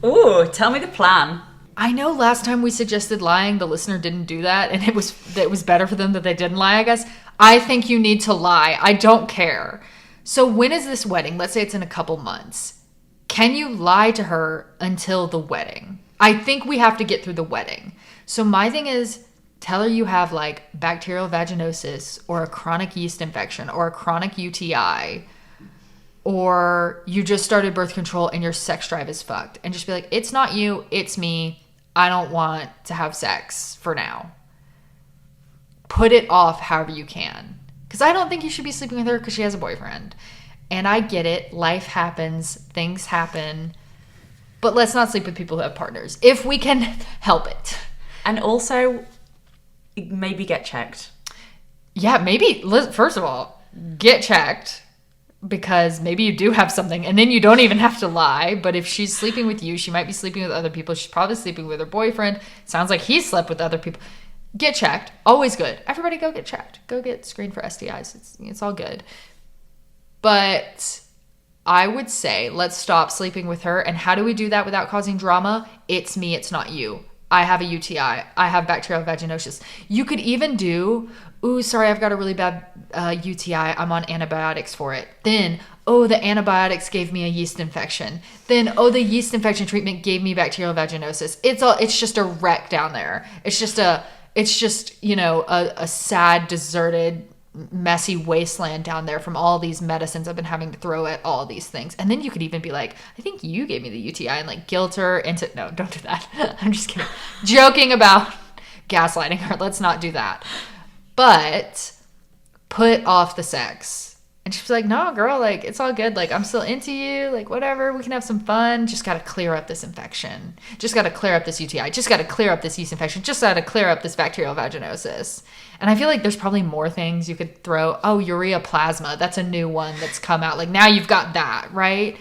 Ooh, tell me the plan. I know last time we suggested lying, the listener didn't do that, and it was better for them that they didn't lie, I guess. I think you need to lie. I don't care. So when is this wedding? Let's say it's in a couple months. Can you lie to her until the wedding? I think we have to get through the wedding. So my thing is, tell her you have like bacterial vaginosis or a chronic yeast infection or a chronic UTI, or you just started birth control and your sex drive is fucked. And just be like, it's not you, it's me. I don't want to have sex for now. Put it off however you can. Because I don't think you should be sleeping with her because she has a boyfriend. And I get it. Life happens. Things happen. But let's not sleep with people who have partners. If we can help it. And also, maybe get checked. Yeah, maybe. First of all, get checked. Because maybe you do have something. And then you don't even have to lie. But if she's sleeping with you, she might be sleeping with other people. She's probably sleeping with her boyfriend. Sounds like he slept with other people. Get checked. Always good. Everybody go get checked. Go get screened for STIs. It's all good. But I would say let's stop sleeping with her. And how do we do that without causing drama? It's me. It's not you. I have a UTI. I have bacterial vaginosis. You could even do, ooh, sorry, I've got a really bad UTI. I'm on antibiotics for it. Then oh, the antibiotics gave me a yeast infection. Then, oh, the yeast infection treatment gave me bacterial vaginosis. It's just a wreck down there. It's just a sad, deserted, messy wasteland down there from all these medicines I've been having to throw at all these things. And then you could even be like, I think you gave me the UTI, and like guilt her into, no, don't do that. I'm just kidding. Joking about gaslighting her. Let's not do that. But put off the sex. And she's like, no, girl, like, it's all good. Like, I'm still into you. Like, whatever. We can have some fun. Just got to clear up this infection. Just got to clear up this UTI. Just got to clear up this yeast infection. Just got to clear up this bacterial vaginosis. And I feel like there's probably more things you could throw. Oh, ureaplasma. That's a new one that's come out. Like, now you've got that, right?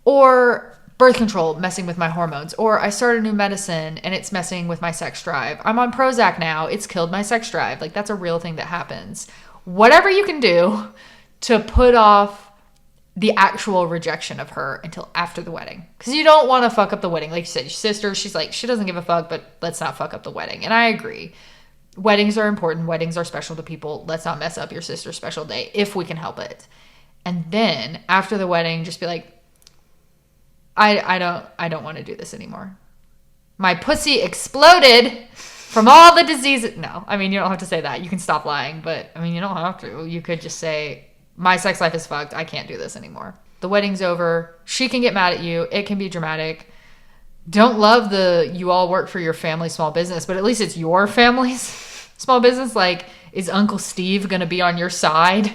Or birth control messing with my hormones. Or I started a new medicine and it's messing with my sex drive. I'm on Prozac now. It's killed my sex drive. Like, that's a real thing that happens. Whatever you can do to put off the actual rejection of her until after the wedding. Because you don't want to fuck up the wedding. Like you said, your sister, she's like, she doesn't give a fuck, but let's not fuck up the wedding. And I agree. Weddings are important. Weddings are special to people. Let's not mess up your sister's special day if we can help it. And then after the wedding, just be like, I don't want to do this anymore. My pussy exploded from all the diseases. No, I mean, you don't have to say that. You can stop lying, but I mean, you don't have to. You could just say, my sex life is fucked. I can't do this anymore. The wedding's over. She can get mad at you. It can be dramatic. Don't love you all work for your family small business, but at least it's your family's small business. Like, is Uncle Steve going to be on your side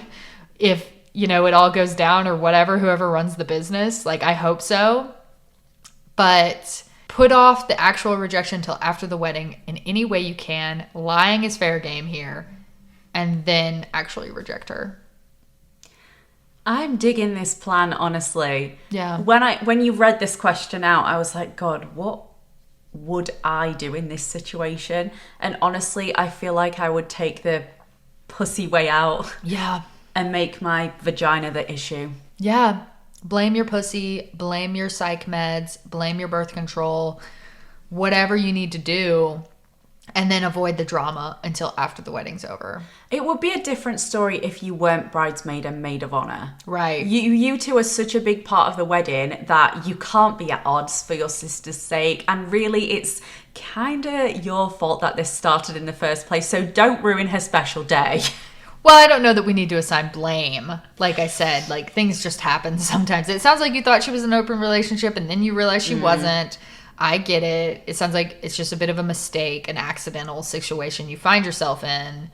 if, it all goes down or whatever, whoever runs the business? Like, I hope so. But put off the actual rejection until after the wedding in any way you can. Lying is fair game here. And then actually reject her. I'm digging this plan, honestly. Yeah. When you read this question out, I was like, God, what would I do in this situation? And honestly, I feel like I would take the pussy way out. Yeah. And make my vagina the issue. Yeah. Blame your pussy, blame your psych meds, blame your birth control, whatever you need to do. And then avoid the drama until after the wedding's over. It would be a different story if you weren't bridesmaid and maid of honor. Right. You two are such a big part of the wedding that you can't be at odds for your sister's sake. And really, it's kind of your fault that this started in the first place. So don't ruin her special day. Well, I don't know that we need to assign blame. Like I said, like, things just happen sometimes. It sounds like you thought she was in an open relationship and then you realized she wasn't. I get it. It sounds like it's just a bit of a mistake, an accidental situation you find yourself in.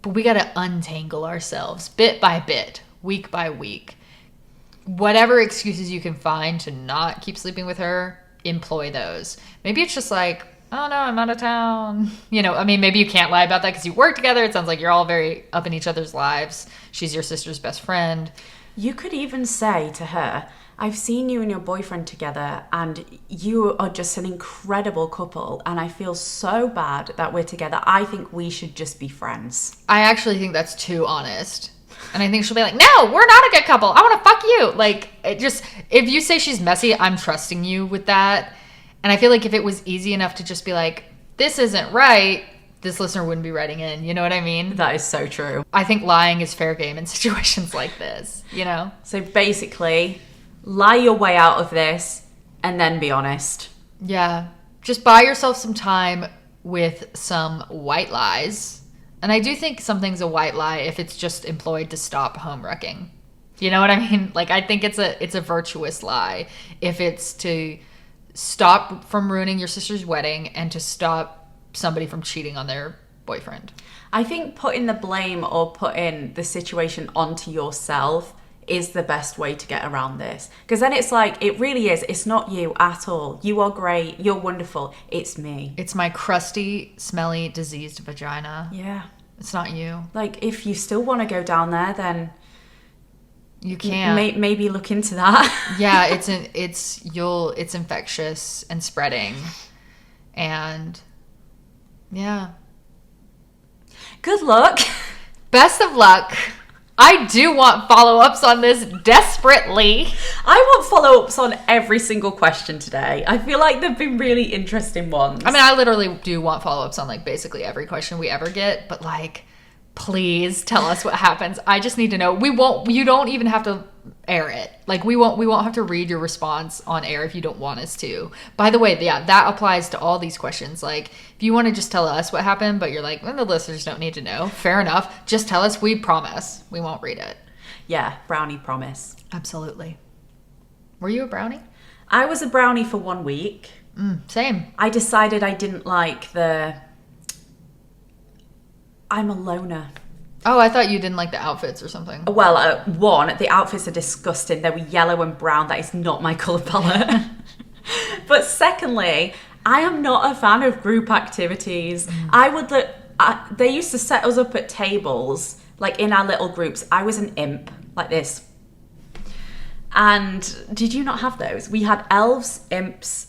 But we got to untangle ourselves bit by bit, week by week. Whatever excuses you can find to not keep sleeping with her, employ those. Maybe it's just like, oh no, I'm out of town. Maybe you can't lie about that because you work together. It sounds like you're all very up in each other's lives. She's your sister's best friend. You could even say to her, I've seen you and your boyfriend together and you are just an incredible couple and I feel so bad that we're together. I think we should just be friends. I actually think that's too honest. And I think she'll be like, no, we're not a good couple. I want to fuck you. Like, if you say she's messy, I'm trusting you with that. And I feel like if it was easy enough to just be like, this isn't right, this listener wouldn't be writing in. You know what I mean? That is so true. I think lying is fair game in situations like this, So basically, lie your way out of this and then be honest. Yeah. Just buy yourself some time with some white lies. And I do think something's a white lie if it's just employed to stop home wrecking. You know what I mean? Like, I think it's a virtuous lie if it's to stop from ruining your sister's wedding and to stop somebody from cheating on their boyfriend. I think putting the blame or putting the situation onto yourself is the best way to get around this. Because then it's like, it really is. It's not you at all. You are great. You're wonderful. It's me. It's my crusty, smelly, diseased vagina. Yeah. It's not you. Like, if you still want to go down there, then you can't. Maybe look into that. Yeah, it's infectious and spreading. And yeah. Good luck. Best of luck. I do want follow-ups on this desperately. I want follow-ups on every single question today. I feel like they've been really interesting ones. I mean, I literally do want follow-ups on, like, basically every question we ever get. But, like, Please tell us what happens. I just need to know. You don't even have to air it. Like we won't have to read your response on air if you don't want us to. By the way, yeah, that applies to all these questions. Like if you want to just tell us what happened, but you're like, well, the listeners don't need to know. Fair enough. Just tell us. We promise. We won't read it. Yeah, brownie promise. Absolutely. Were you a brownie? I was a brownie for 1 week. Same. I decided I didn't like I'm a loner. Oh, I thought you didn't like the outfits or something. Well, one, the outfits are disgusting. They were yellow and brown. That is not my colour palette. But secondly, I am not a fan of group activities. They used to set us up at tables, like in our little groups. I was an imp, like this. And did you not have those? We had elves, imps,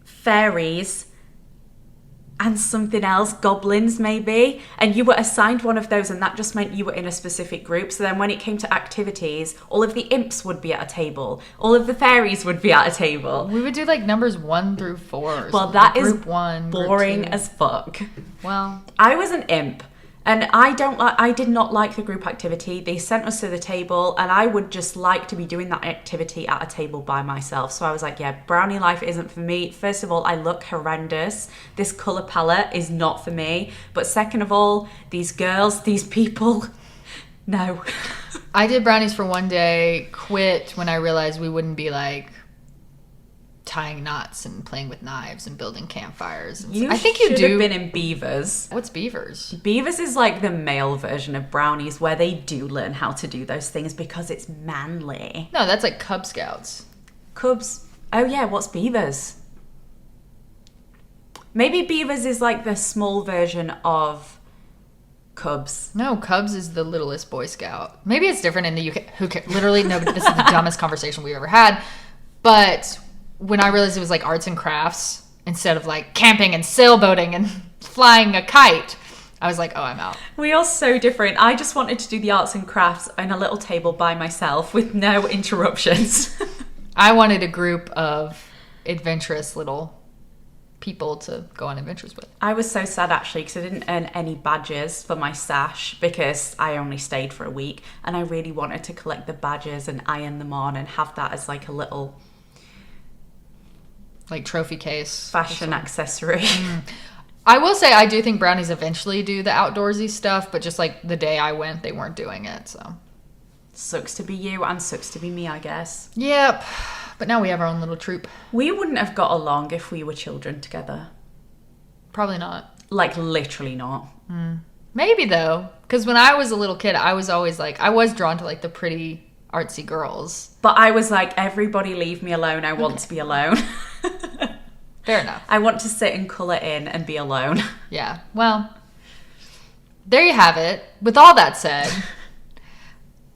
fairies, and something else, goblins maybe, and you were assigned one of those, and that just meant you were in a specific group. So then when it came to activities, all of the imps would be at a table, all of the fairies would be at a table. We would do like numbers 1 through 4. Well, that is group 1, boring group 2. as fuck. Well, I was an imp, and I did not like the group activity. They sent us to the table, and I would just like to be doing that activity at a table by myself. So I was like, yeah, brownie life isn't for me. First of all, I look horrendous. This colour palette is not for me. But second of all, these girls, these people, no. I did brownies for 1 day, quit when I realized we wouldn't be like tying knots and playing with knives and building campfires. I think you should have been in Beavers. What's Beavers? Beavers is like the male version of brownies, where they do learn how to do those things because it's manly. No, that's like Cub Scouts. Cubs. Oh yeah, what's Beavers? Maybe Beavers is like the small version of Cubs. No, Cubs is the littlest Boy Scout. Maybe it's different in the UK. Who cares? Literally, no, this is the dumbest conversation we've ever had. But when I realized it was like arts and crafts instead of like camping and sailboating and flying a kite, I was like, oh, I'm out. We are so different. I just wanted to do the arts and crafts on a little table by myself with no interruptions. I wanted a group of adventurous little people to go on adventures with. I was so sad actually because I didn't earn any badges for my stash because I only stayed for a week, and I really wanted to collect the badges and iron them on and have that as like a little like trophy case, fashion accessory. I will say I do think brownies eventually do the outdoorsy stuff, but just like the day I went, they weren't doing it. So sucks to be you and sucks to be me, I guess. Yep. But now we have our own little troop. We wouldn't have got along if we were children together. Probably not. Like literally not. Maybe though, because when I was a little kid, I was always like, I was drawn to like the pretty artsy girls. But I was like, everybody leave me alone. I want to be alone. Fair enough. I want to sit and colour in and be alone. Yeah. Well, there you have it. With all that said,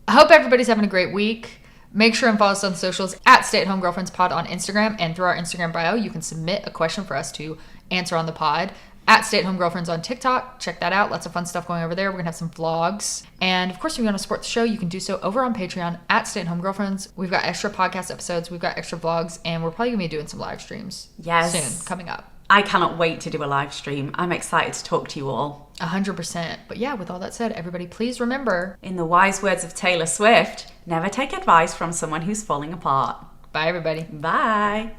I hope everybody's having a great week. Make sure and follow us on socials at Stay at Home Girlfriends Pod on Instagram, and through our Instagram bio, you can submit a question for us to answer on the pod. At Stay at Home Girlfriends on TikTok. Check that out. Lots of fun stuff going over there. We're going to have some vlogs. And of course, if you want to support the show, you can do so over on Patreon at Stay at Home Girlfriends. We've got extra podcast episodes. We've got extra vlogs. And we're probably going to be doing some live streams soon, coming up. I cannot wait to do a live stream. I'm excited to talk to you all. 100%. But yeah, with all that said, everybody, please remember, in the wise words of Taylor Swift, never take advice from someone who's falling apart. Bye, everybody. Bye.